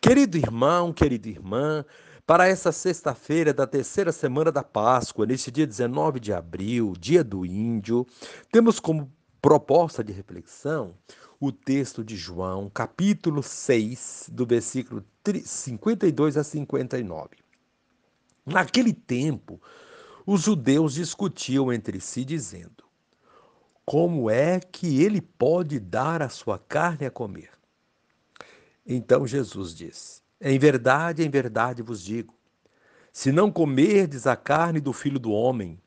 Querido irmão, querida irmã, para essa sexta-feira da terceira semana da Páscoa, neste dia 19 de abril, dia do Índio, temos como proposta de reflexão o texto de João, capítulo 6, do versículo 52 a 59. Naquele tempo, os judeus discutiam entre si, dizendo: como é que ele pode dar a sua carne a comer? Então Jesus disse: em verdade vos digo, se não comerdes a carne do Filho do Homem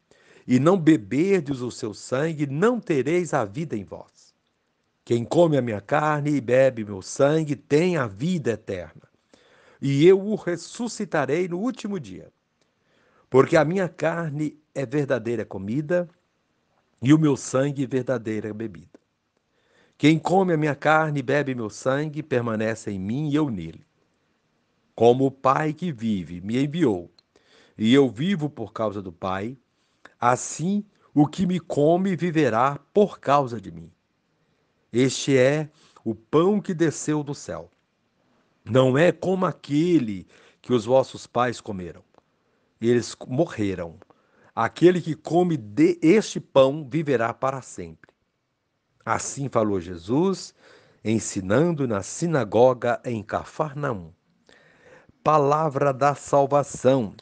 e não beberdes o seu sangue, não tereis a vida em vós. Quem come a minha carne e bebe meu sangue tem a vida eterna, e eu o ressuscitarei no último dia. Porque a minha carne é verdadeira comida e o meu sangue verdadeira bebida. Quem come a minha carne e bebe meu sangue permanece em mim e eu nele. Como o Pai que vive me enviou, e eu vivo por causa do Pai, assim o que me come viverá por causa de mim. Este é o pão que desceu do céu. Não é como aquele que os vossos pais comeram. Eles morreram. Aquele que come este pão viverá para sempre. Assim falou Jesus, ensinando na sinagoga em Cafarnaum. Palavra da salvação.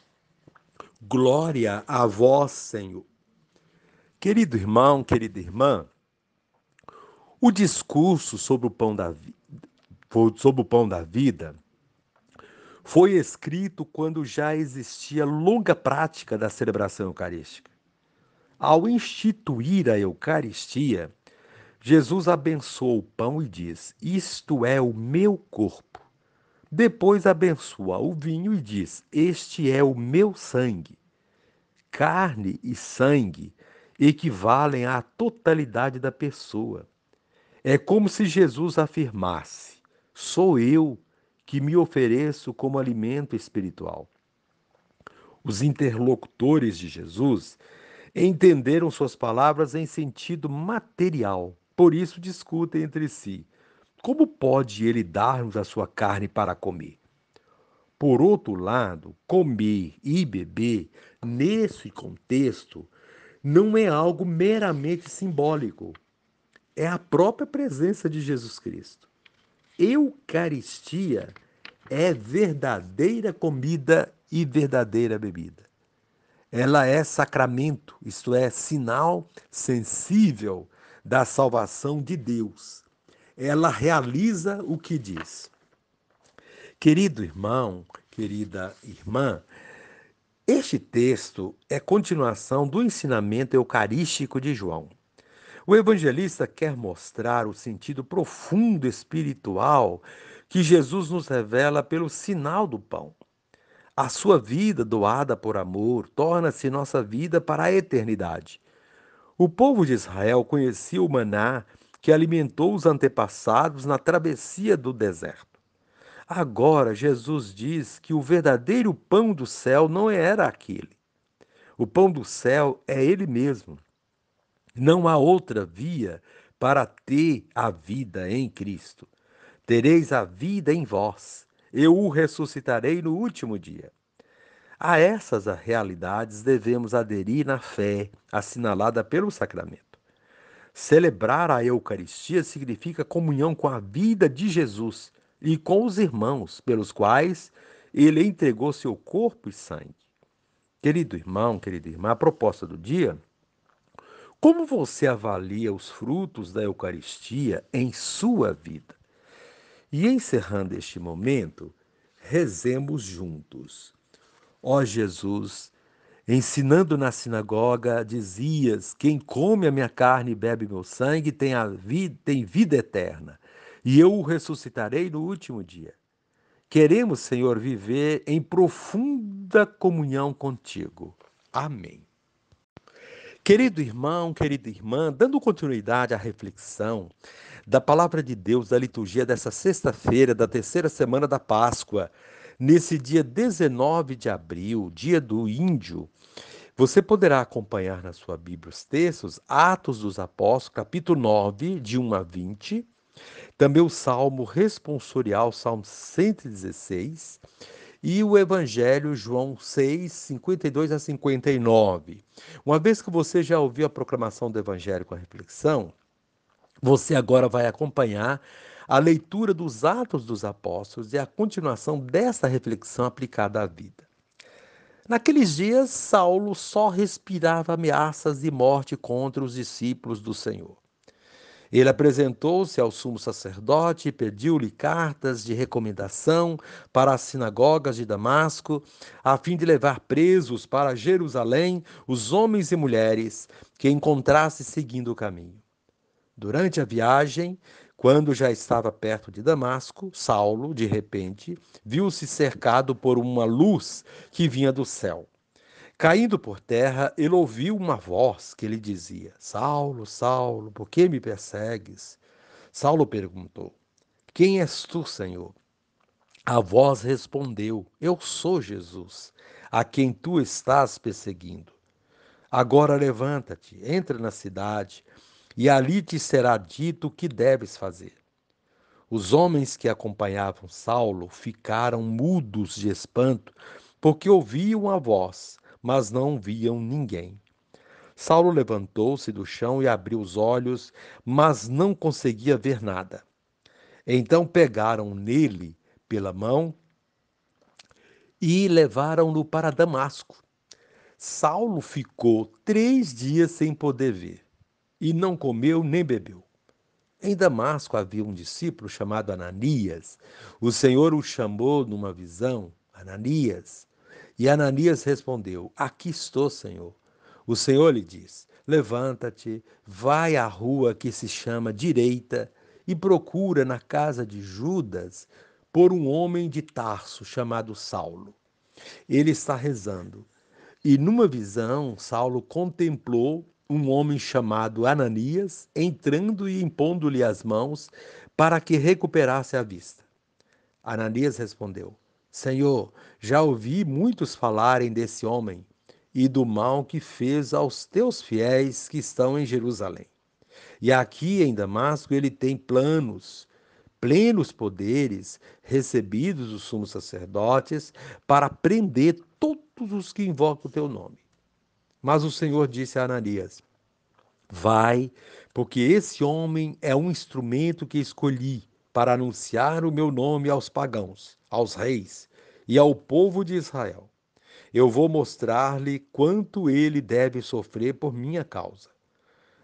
Glória a vós, Senhor. Querido irmão, querida irmã, o discurso sobre o pão da vida foi escrito quando já existia longa prática da celebração eucarística. Ao instituir a Eucaristia, Jesus abençoa o pão e diz: isto é o meu corpo. Depois abençoa o vinho e diz: este é o meu sangue. Carne e sangue equivalem à totalidade da pessoa. É como se Jesus afirmasse: sou eu que me ofereço como alimento espiritual. Os interlocutores de Jesus entenderam suas palavras em sentido material, por isso discutem entre si: como pode ele dar-nos a sua carne para comer? Por outro lado, comer e beber, nesse contexto, não é algo meramente simbólico, é a própria presença de Jesus Cristo. Eucaristia é verdadeira comida e verdadeira bebida. Ela é sacramento, isto é, sinal sensível da salvação de Deus. Ela realiza o que diz. Querido irmão, querida irmã, este texto é continuação do ensinamento eucarístico de João. O evangelista quer mostrar o sentido profundo espiritual que Jesus nos revela pelo sinal do pão. A sua vida, doada por amor, torna-se nossa vida para a eternidade. O povo de Israel conhecia o maná que alimentou os antepassados na travessia do deserto. Agora, Jesus diz que o verdadeiro pão do céu não era aquele. O pão do céu é ele mesmo. Não há outra via para ter a vida em Cristo. Tereis a vida em vós. Eu o ressuscitarei no último dia. A essas realidades devemos aderir na fé, assinalada pelo sacramento. Celebrar a Eucaristia significa comunhão com a vida de Jesus e com os irmãos, pelos quais ele entregou seu corpo e sangue. Querido irmão, querida irmã, a proposta do dia: como você avalia os frutos da Eucaristia em sua vida? E encerrando este momento, rezemos juntos. Ó Jesus, ensinando na sinagoga, dizias: quem come a minha carne e bebe meu sangue tem vida eterna, e eu o ressuscitarei no último dia. Queremos, Senhor, viver em profunda comunhão contigo. Amém. Querido irmão, querida irmã, dando continuidade à reflexão da palavra de Deus da liturgia dessa sexta-feira, da terceira semana da Páscoa, nesse dia 19 de abril, dia do Índio, você poderá acompanhar na sua Bíblia os textos Atos dos Apóstolos, capítulo 9, de 1 a 20, Também o Salmo responsorial, Salmo 116, e o Evangelho, João 6, 52 a 59. Uma vez que você já ouviu a proclamação do Evangelho com a reflexão, você agora vai acompanhar a leitura dos Atos dos Apóstolos e a continuação dessa reflexão aplicada à vida. Naqueles dias, Saulo só respirava ameaças de morte contra os discípulos do Senhor. Ele apresentou-se ao sumo sacerdote e pediu-lhe cartas de recomendação para as sinagogas de Damasco, a fim de levar presos para Jerusalém os homens e mulheres que encontrasse seguindo o caminho. Durante a viagem, quando já estava perto de Damasco, Saulo, de repente, viu-se cercado por uma luz que vinha do céu. Caindo por terra, ele ouviu uma voz que lhe dizia: Saulo, Saulo, por que me persegues? Saulo perguntou: Quem és tu, Senhor? A voz respondeu: Eu sou Jesus, a quem tu estás perseguindo. Agora levanta-te, entra na cidade, e ali te será dito o que deves fazer. Os homens que acompanhavam Saulo ficaram mudos de espanto, porque ouviam a voz, mas não viam ninguém. Saulo levantou-se do chão e abriu os olhos, mas não conseguia ver nada. Então pegaram nele pela mão e levaram-no para Damasco. Saulo ficou 3 dias sem poder ver, e não comeu nem bebeu. Em Damasco havia um discípulo chamado Ananias. O Senhor o chamou numa visão, Ananias. E Ananias respondeu: Aqui estou, Senhor. O Senhor lhe diz: Levanta-te, vai à rua que se chama Direita e procura na casa de Judas por um homem de Tarso chamado Saulo. Ele está rezando. E numa visão, Saulo contemplou um homem chamado Ananias entrando e impondo-lhe as mãos para que recuperasse a vista. Ananias respondeu: Senhor, já ouvi muitos falarem desse homem e do mal que fez aos teus fiéis que estão em Jerusalém. E aqui em Damasco ele tem plenos poderes recebidos dos sumos sacerdotes para prender todos os que invocam o teu nome. Mas o Senhor disse a Ananias: Vai, porque esse homem é um instrumento que escolhi para anunciar o meu nome aos pagãos, aos reis e ao povo de Israel. Eu vou mostrar-lhe quanto ele deve sofrer por minha causa.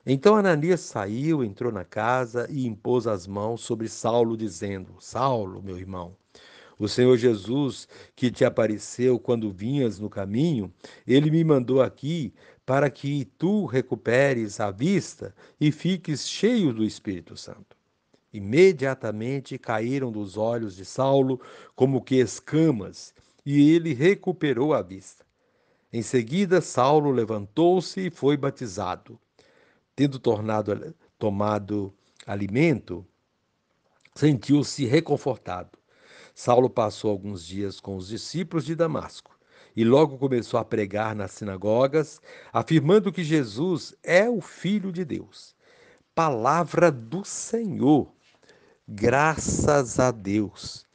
Então Ananias saiu, entrou na casa e impôs as mãos sobre Saulo, dizendo: Saulo, meu irmão, o Senhor Jesus, que te apareceu quando vinhas no caminho, ele me mandou aqui para que tu recuperes a vista e fiques cheio do Espírito Santo. Imediatamente caíram dos olhos de Saulo como que escamas, e ele recuperou a vista. Em seguida, Saulo levantou-se e foi batizado. Tendo tomado alimento, sentiu-se reconfortado. Saulo passou alguns dias com os discípulos de Damasco e logo começou a pregar nas sinagogas, afirmando que Jesus é o Filho de Deus. Palavra do Senhor. Graças a Deus.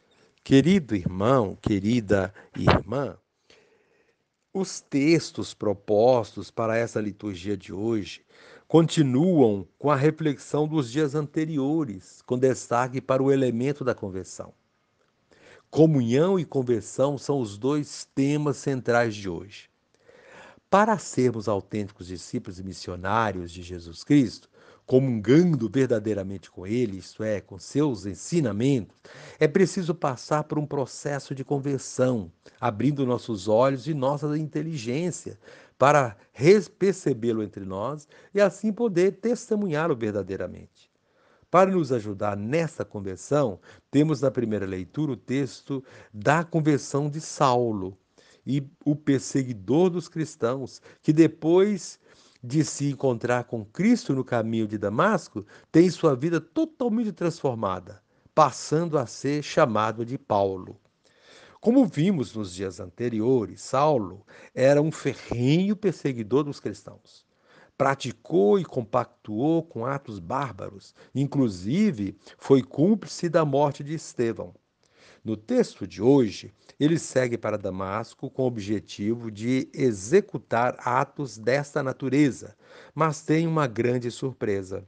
Querido irmão, querida irmã, os textos propostos para essa liturgia de hoje continuam com a reflexão dos dias anteriores, com destaque para o elemento da conversão. Comunhão e conversão são os dois temas centrais de hoje. Para sermos autênticos discípulos e missionários de Jesus Cristo, comungando verdadeiramente com Ele, isto é, com seus ensinamentos, é preciso passar por um processo de conversão, abrindo nossos olhos e nossa inteligência para percebê-lo entre nós e assim poder testemunhá-lo verdadeiramente. Para nos ajudar nessa conversão, temos na primeira leitura o texto da conversão de Saulo, e o perseguidor dos cristãos, que depois de se encontrar com Cristo no caminho de Damasco, tem sua vida totalmente transformada, passando a ser chamado de Paulo. Como vimos nos dias anteriores, Saulo era um ferrenho perseguidor dos cristãos. praticou e compactuou com atos bárbaros, inclusive foi cúmplice da morte de Estevão. No texto de hoje, ele segue para Damasco com o objetivo de executar atos desta natureza, mas tem uma grande surpresa.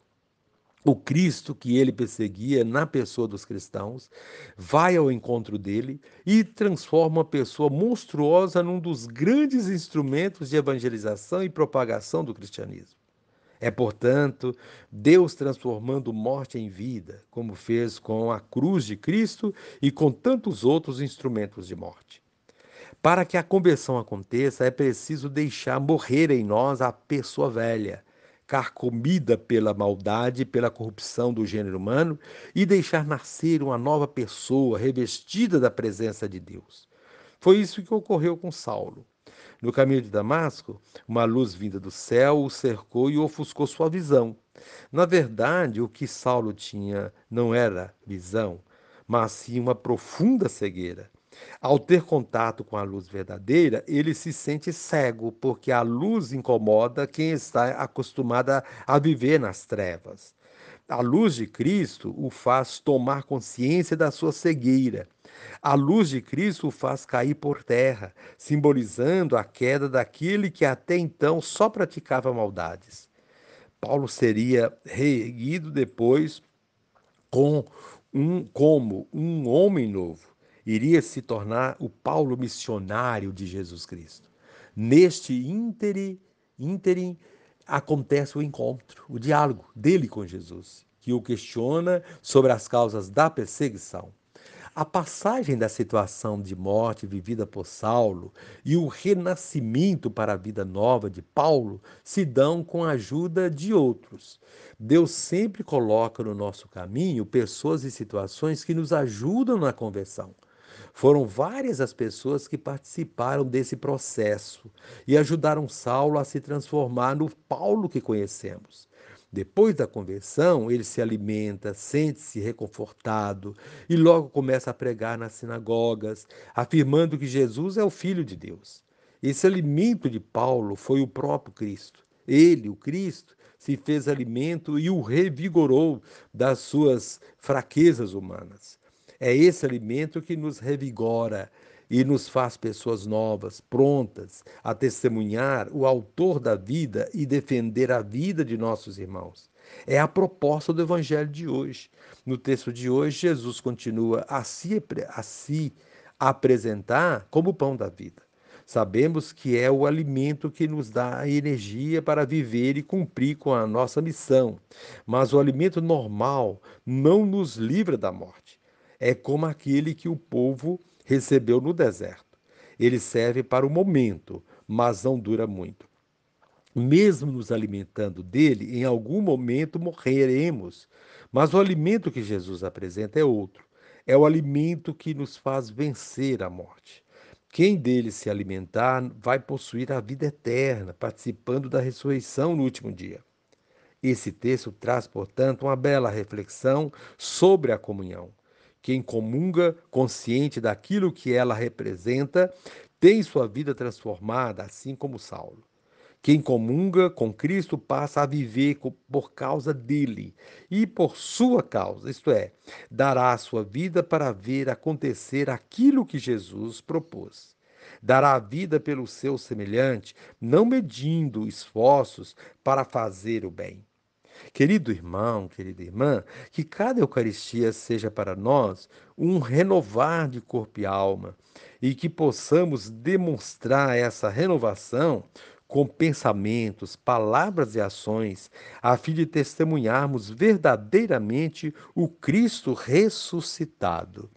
O Cristo que ele perseguia na pessoa dos cristãos vai ao encontro dele e transforma uma pessoa monstruosa num dos grandes instrumentos de evangelização e propagação do cristianismo. É, portanto, Deus transformando morte em vida, como fez com a cruz de Cristo e com tantos outros instrumentos de morte. Para que a conversão aconteça, é preciso deixar morrer em nós a pessoa velha, carcomida pela maldade e pela corrupção do gênero humano, e deixar nascer uma nova pessoa revestida da presença de Deus. Foi isso que ocorreu com Saulo. No caminho de Damasco, uma luz vinda do céu o cercou e ofuscou sua visão. Na verdade, o que Saulo tinha não era visão, mas sim uma profunda cegueira. Ao ter contato com a luz verdadeira, ele se sente cego, porque a luz incomoda quem está acostumado a viver nas trevas. A luz de Cristo o faz tomar consciência da sua cegueira. A luz de Cristo o faz cair por terra, simbolizando a queda daquele que até então só praticava maldades. Paulo seria reerguido depois como um homem novo. Iria se tornar o Paulo missionário de Jesus Cristo. Neste ínterim acontece o encontro, o diálogo dele com Jesus, que o questiona sobre as causas da perseguição. A passagem da situação de morte vivida por Saulo e o renascimento para a vida nova de Paulo se dão com a ajuda de outros. Deus sempre coloca no nosso caminho pessoas e situações que nos ajudam na conversão. Foram várias as pessoas que participaram desse processo e ajudaram Saulo a se transformar no Paulo que conhecemos. Depois da conversão, ele se alimenta, sente-se reconfortado e logo começa a pregar nas sinagogas, afirmando que Jesus é o Filho de Deus. Esse alimento de Paulo foi o próprio Cristo. Ele, o Cristo, se fez alimento e o revigorou das suas fraquezas humanas. É esse alimento que nos revigora e nos faz pessoas novas, prontas a testemunhar o autor da vida e defender a vida de nossos irmãos. É a proposta do evangelho de hoje. No texto de hoje, Jesus continua a se apresentar como o pão da vida. Sabemos que é o alimento que nos dá a energia para viver e cumprir com a nossa missão. Mas o alimento normal não nos livra da morte. É como aquele que o povo recebeu no deserto. Ele serve para o momento, mas não dura muito. Mesmo nos alimentando dele, em algum momento morreremos. Mas o alimento que Jesus apresenta é outro. É o alimento que nos faz vencer a morte. Quem dele se alimentar vai possuir a vida eterna, participando da ressurreição no último dia. Esse texto traz, portanto, uma bela reflexão sobre a comunhão. Quem comunga, consciente daquilo que ela representa, tem sua vida transformada, assim como Saulo. Quem comunga com Cristo passa a viver por causa dele e por sua causa, isto é, dará a sua vida para ver acontecer aquilo que Jesus propôs. Dará a vida pelo seu semelhante, não medindo esforços para fazer o bem. Querido irmão, querida irmã, que cada Eucaristia seja para nós um renovar de corpo e alma e que possamos demonstrar essa renovação com pensamentos, palavras e ações, a fim de testemunharmos verdadeiramente o Cristo ressuscitado.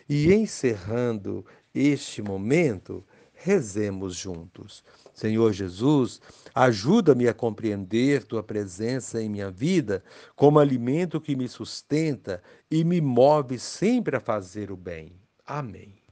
E encerrando este momento, rezemos juntos. Senhor Jesus, ajuda-me a compreender tua presença em minha vida como alimento que me sustenta e me move sempre a fazer o bem. Amém.